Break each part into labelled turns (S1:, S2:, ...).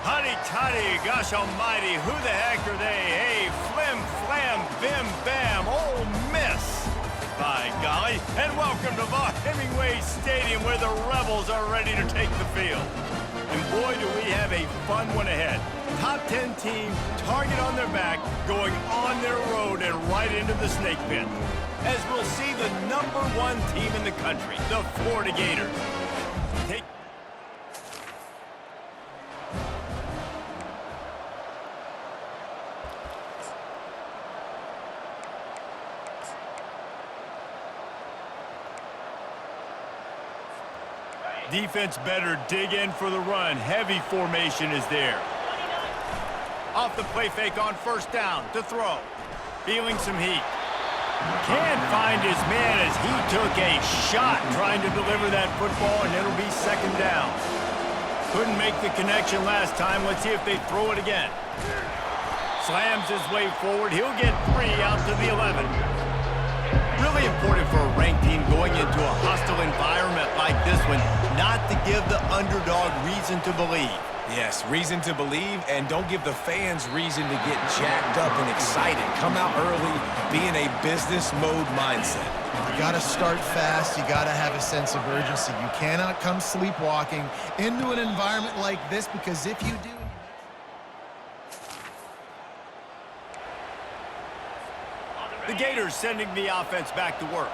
S1: Honey toddy, gosh almighty, who the heck are they? Hey, flim, flam, bim, bam, Ole Miss. By golly, and welcome to Vaught Hemingway Stadium where the Rebels are ready to take the field. And boy, do we have a fun one ahead. Top 10 team, target on their back, going on their road and right into the snake pit. As we'll see the #1 team in the country, the Florida Gators. Defense better dig in for the run. Heavy formation is there. Off the play fake on first down to throw. Feeling some heat. Can't find his man as he took a shot trying to deliver that football, and it'll be second down. Couldn't make the connection last time. Let's see if they throw it again. Slams his way forward. He'll get 3 out to the 11. Really important for a ranked team going into a hostile environment like this one, not to give the underdog reason to believe.
S2: Yes, reason to believe, and don't give the fans reason to get jacked up and excited. Come out early, be in a business mode mindset.
S3: You got to start fast. You got to have a sense of urgency. You cannot come sleepwalking into an environment like this, because if you do...
S1: The Gators sending the offense back to work.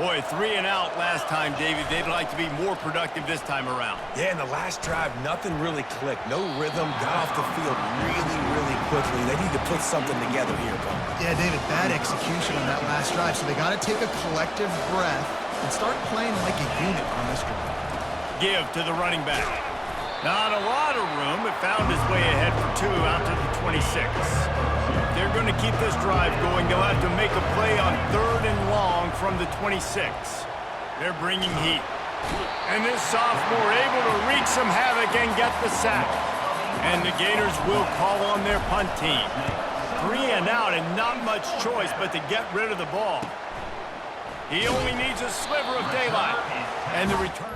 S1: Boy, 3 and out last time, David. They'd like to be more productive this time around.
S2: Yeah, in the last drive, nothing really clicked. No rhythm, got off the field really quickly. They need to put something together here, Bum.
S3: Yeah, David, bad execution on that last drive, so they got to take a collective breath and start playing like a unit on this drive.
S1: Give to the running back. Not a lot of room, but found his way ahead for 2 out to the 26. They're going to keep this drive going. They'll have to make a play on 3rd and long from the 26. They're bringing heat. And this sophomore able to wreak some havoc and get the sack. And the Gators will call on their punt team. 3 and out and not much choice but to get rid of the ball. He only needs a sliver of daylight. And the return.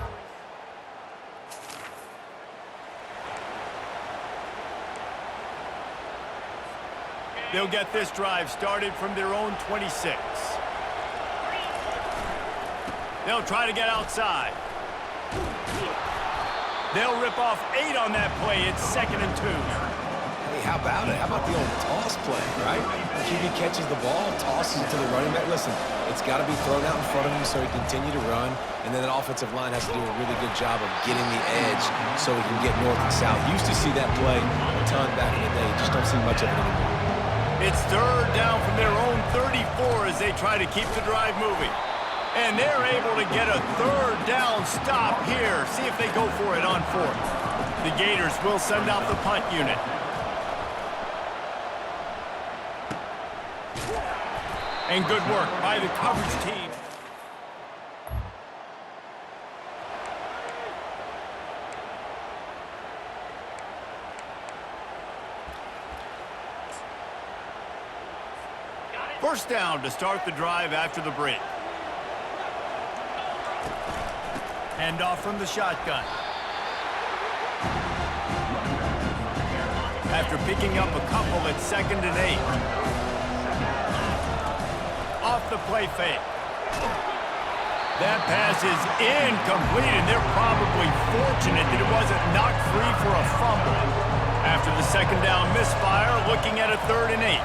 S1: They'll get this drive started from their own 26. They'll try to get outside. They'll rip off 8 on that play. It's 2nd and 2.
S2: Hey, how about it? How about the old toss play, right? QB catches the ball, tosses it to the running back. Listen, it's got to be thrown out in front of him so he can continue to run, and then that offensive line has to do a really good job of getting the edge so he can get north and south. Used to see that play a ton back in the day. Just don't see much of it anymore.
S1: It's 3rd down from their own 34 as they try to keep the drive moving. And they're able to get a 3rd down stop here. See if they go for it on 4th. The Gators will send out the punt unit. And good work by the coverage team. First down to start the drive after the break. Hand off from the shotgun. After picking up a couple at 2nd and 8. Off the play fake. That pass is incomplete, and they're probably fortunate that it wasn't knocked free for a fumble. After the 2nd down misfire, looking at a 3rd and 8.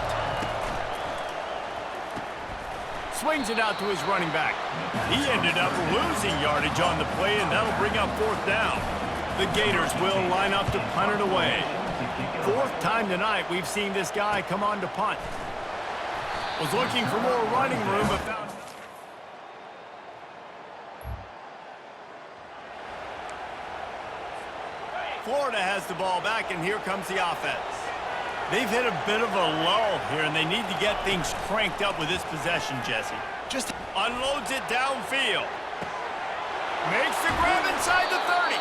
S1: Swings it out to his running back. He ended up losing yardage on the play, and that'll bring up 4th down. The Gators will line up to punt it away. 4th time tonight we've seen this guy come on to punt. Was looking for more running room, but found... Florida has the ball back, and here comes the offense. They've hit a bit of a lull here, and they need to get things cranked up with this possession, Jesse. Just unloads it downfield. Makes the grab inside the 30.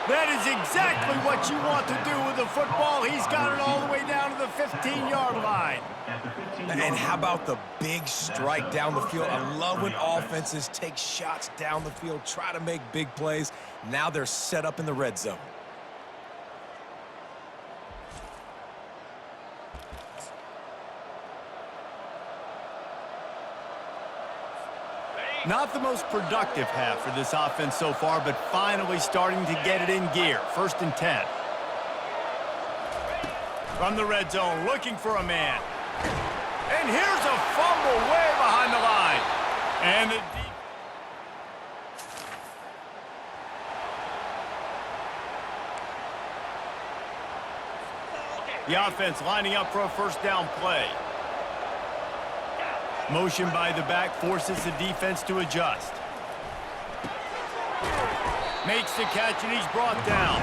S1: That is exactly what you want to do with the football. He's got it all the way down to the 15-yard line.
S2: And how about the big strike down the field? I love when offenses take shots down the field, try to make big plays. Now they're set up in the red zone.
S1: Not the most productive half for this offense so far, but finally starting to get it in gear. 1st and 10. From the red zone, looking for a man. And here's a fumble way behind the line. And the offense lining up for a 1st down play. Motion by the back forces the defense to adjust. Makes the catch, and he's brought down.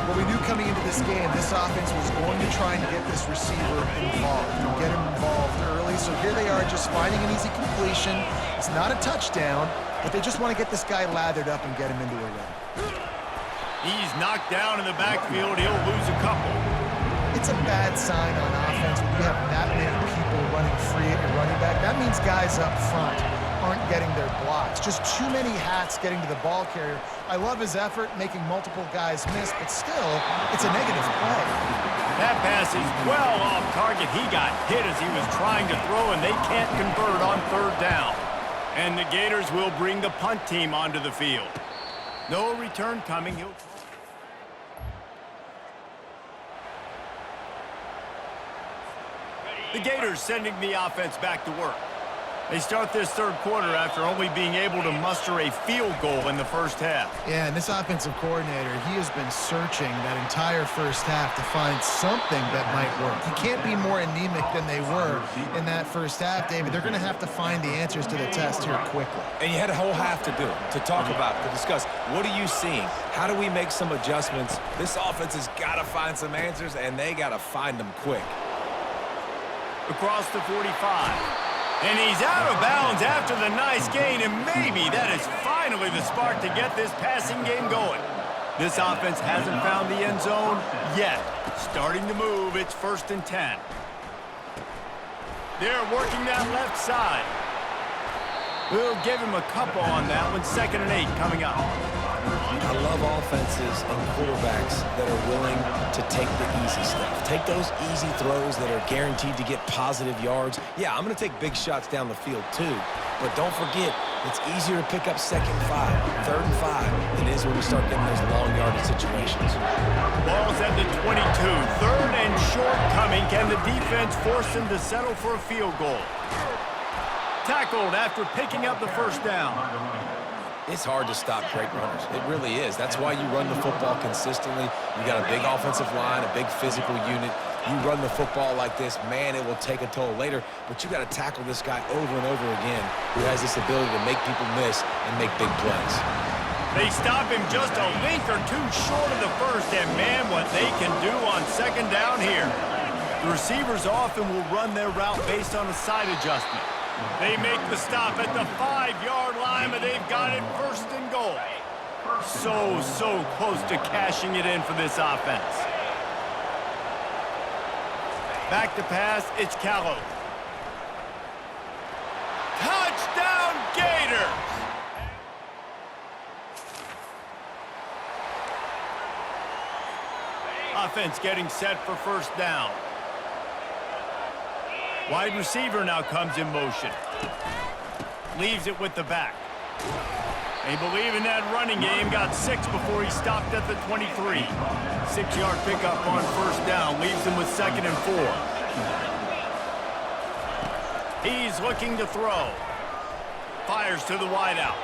S3: Well, we knew coming into this game, this offense was going to try and get this receiver involved and get him involved early. So here they are just finding an easy completion. It's not a touchdown, but they just want to get this guy lathered up and get him into a run.
S1: He's knocked down in the backfield. He'll lose a couple.
S3: It's a bad sign on offense when you have that many people running free at your running back. That means guys up front aren't getting their blocks. Just too many hats getting to the ball carrier. I love his effort, making multiple guys miss, but still, it's a negative play.
S1: That pass is well off target. He got hit as he was trying to throw, and they can't convert on 3rd down. And the Gators will bring the punt team onto the field. No return coming. The Gators sending the offense back to work. They start this 3rd quarter after only being able to muster a field goal in the 1st half.
S3: Yeah, and this offensive coordinator, he has been searching that entire 1st half to find something that might work. He can't be more anemic than they were in that 1st half, David. They're going to have to find the answers to the test here quickly.
S2: And you had a whole half to do it, to talk about, to discuss. What are you seeing? How do we make some adjustments? This offense has got to find some answers, and they got to find them quick.
S1: Across the 45. And he's out of bounds after the nice gain, and maybe that is finally the spark to get this passing game going. This offense hasn't found the end zone yet. Starting to move, it's 1st and 10. They're working that left side. We'll give him a couple on that one. 2nd and 8 coming up.
S2: I love offenses and quarterbacks that are willing to take the easy stuff. Take those easy throws that are guaranteed to get positive yards. Yeah, I'm going to take big shots down the field too. But don't forget, it's easier to pick up 2nd and 5, 3rd and 5 than it is when we start getting those long yardage situations.
S1: Ball's at the 22. 3rd and short coming. Can the defense force them to settle for a field goal? Tackled after picking up the 1st down.
S2: It's hard to stop great runners. It really is. That's why you run the football consistently. You got a big offensive line, a big physical unit. You run the football like this, man, it will take a toll later. But you got to tackle this guy over and over again who has this ability to make people miss and make big plays.
S1: They stop him just a link or two short of the 1st, and man, what they can do on 2nd down here. The receivers often will run their route based on a side adjustment. They make the stop at the 5-yard line, but they've got it 1st and goal. So close to cashing it in for this offense. Back to pass, it's Callow. Touchdown, Gators! Offense getting set for 1st down. Wide receiver now comes in motion. Leaves it with the back. They believe in that running game. Got 6 before he stopped at the 23. 6-yard pickup on 1st down. Leaves them with 2nd and 4. He's looking to throw. Fires to the wideout.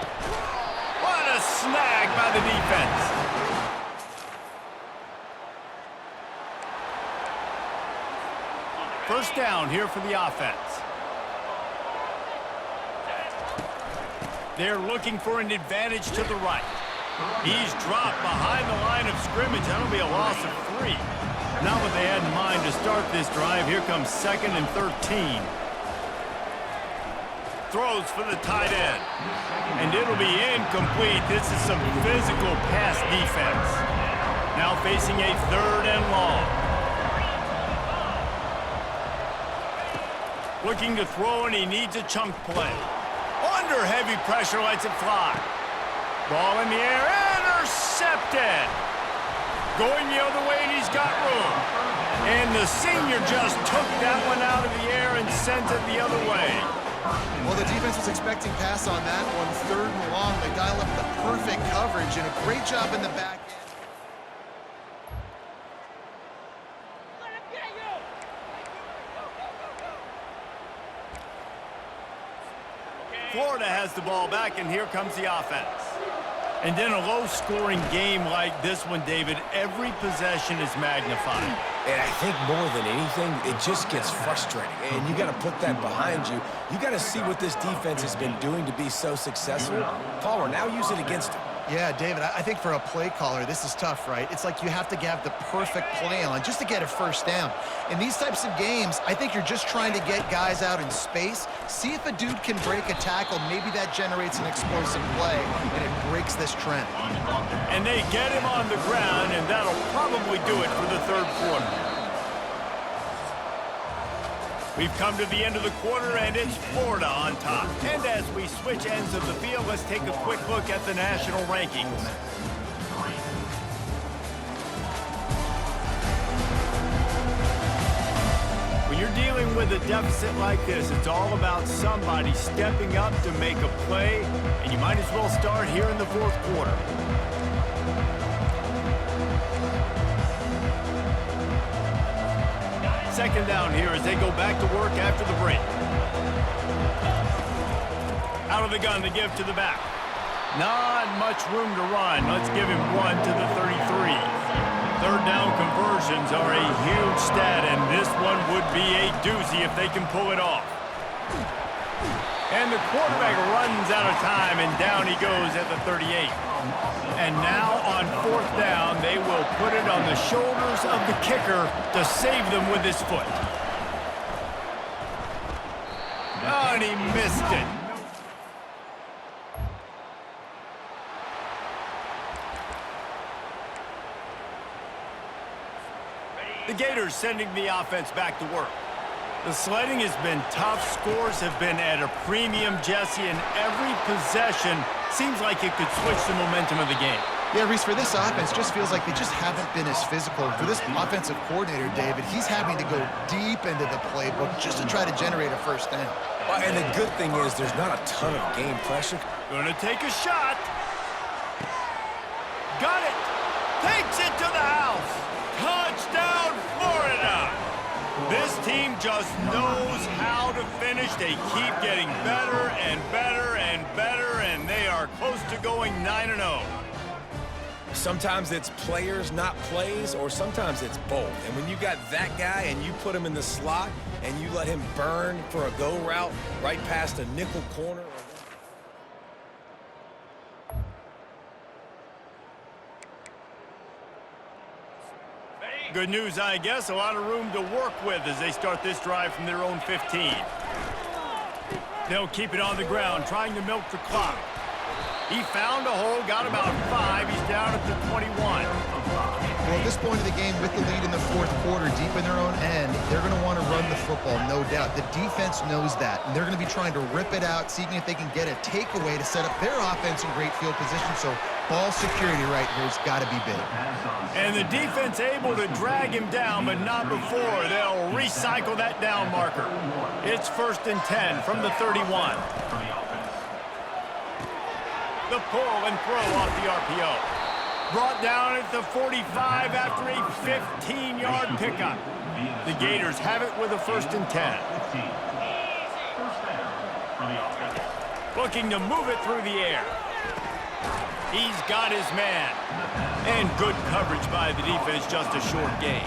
S1: What a snag by the defense. 1st down here for the offense. They're looking for an advantage to the right. He's dropped behind the line of scrimmage. That'll be a loss of 3. Not what they had in mind to start this drive. Here comes 2nd and 13. Throws for the tight end. And it'll be incomplete. This is some physical pass defense. Now facing a 3rd and long. Looking to throw, and he needs a chunk play. Under heavy pressure, lets it fly. Ball in the air, intercepted. Going the other way, and he's got room. And the senior just took that one out of the air and sent it the other way.
S3: Well, the defense was expecting pass on that one. 3rd and long. They dial up the perfect coverage and a great job in the back end.
S1: Florida has the ball back, and here comes the offense. And in a low-scoring game like this one, David, every possession is magnified.
S2: And I think more than anything, it just gets frustrating. And you got to put that behind you. You got to see what this defense has been doing to be so successful. Palmer, now use it against them.
S3: Yeah, David, I think for a play caller, this is tough, right? It's like you have to have the perfect play on just to get a first down. In these types of games, I think you're just trying to get guys out in space, see if a dude can break a tackle. Maybe that generates an explosive play, and it breaks this trend.
S1: And they get him on the ground, and that'll probably do it for the 3rd quarter. We've come to the end of the quarter, and it's Florida on top. And as we switch ends of the field, let's take a quick look at the national rankings. When you're dealing with a deficit like this, it's all about somebody stepping up to make a play, and you might as well start here in the 4th quarter. Second down here as they go back to work after the break. Out of the gun to give to the back. Not much room to run. Let's give him 1 to the 33. 3rd down conversions are a huge stat, and this one would be a doozy if they can pull it off. And the quarterback runs out of time, and down he goes at the 38. And now on 4th down, they will put it on the shoulders of the kicker to save them with his foot. Oh, and he missed it. The Gators sending the offense back to work. The sledding has been tough. Scores have been at a premium, Jesse, and every possession seems like it could switch the momentum of the game.
S3: Yeah, Reese, for this offense, just feels like they just haven't been as physical. For this offensive coordinator, David, he's having to go deep into the playbook just to try to generate a first down.
S2: And the good thing is there's not a ton of game pressure.
S1: Gonna take a shot. Got it. Takes it to the house. Touchdown, Florida. This team just knows how to finish. They keep getting better and better and better, and they are close to going 9-0.
S2: Sometimes it's players, not plays, or sometimes it's both. And when you got that guy and you put him in the slot and you let him burn for a go route right past a nickel corner.
S1: Good news, I guess. A lot of room to work with as they start this drive from their own 15. They'll keep it on the ground, trying to milk the clock. He found a hole, got about 5. He's down at the 21.
S3: Well, at this point of the game, with the lead in the 4th quarter, deep in their own end, they're going to want to run the football, no doubt. The defense knows that, and they're going to be trying to rip it out, seeing if they can get a takeaway to set up their offense in great field position. So ball security right here has got to be big.
S1: And the defense able to drag him down, but not before. They'll recycle that down marker. It's 1st and 10 from the 31. The pull and throw off the RPO. Brought down at the 45 after a 15-yard pickup. The Gators have it with a 1st and 10. Looking to move it through the air. He's got his man. And good coverage by the defense, just a short gain.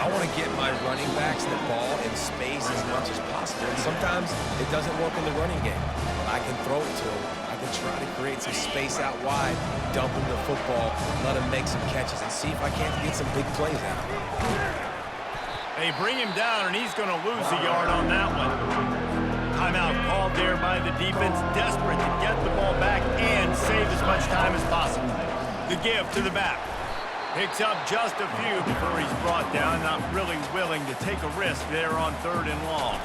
S2: I want to get my running backs the ball in space as much as possible. And sometimes it doesn't work in the running game. But I can throw it to him. I can try to create some space out wide, dump him the football, let him make some catches, and see if I can't get some big plays out of him.
S1: They bring him down, and he's going to lose a yard on that one. Timeout called there by the defense, desperate to get the ball back and save as much time as possible. The give to the back. Picks up just a few before he's brought down, not really willing to take a risk there on 3rd and long.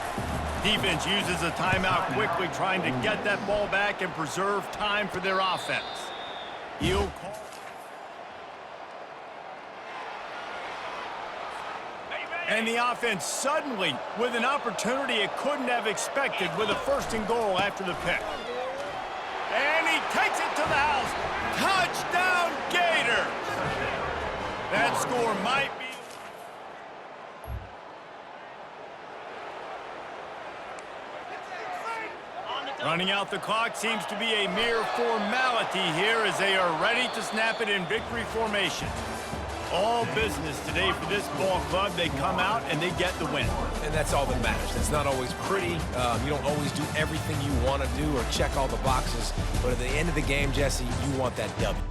S1: Defense uses a timeout quickly, trying to get that ball back and preserve time for their offense. He'll call. And the offense suddenly with an opportunity it couldn't have expected with a 1st and goal after the pick. And he takes it to the house. Touchdown, Gators! That score might be... Running out the clock seems to be a mere formality here as they are ready to snap it in victory formation. All business today for this ball club. They come out and they get the win.
S2: And that's all that matters. It's not always pretty. You don't always do everything you want to do or check all the boxes. But at the end of the game, Jesse, you want that W.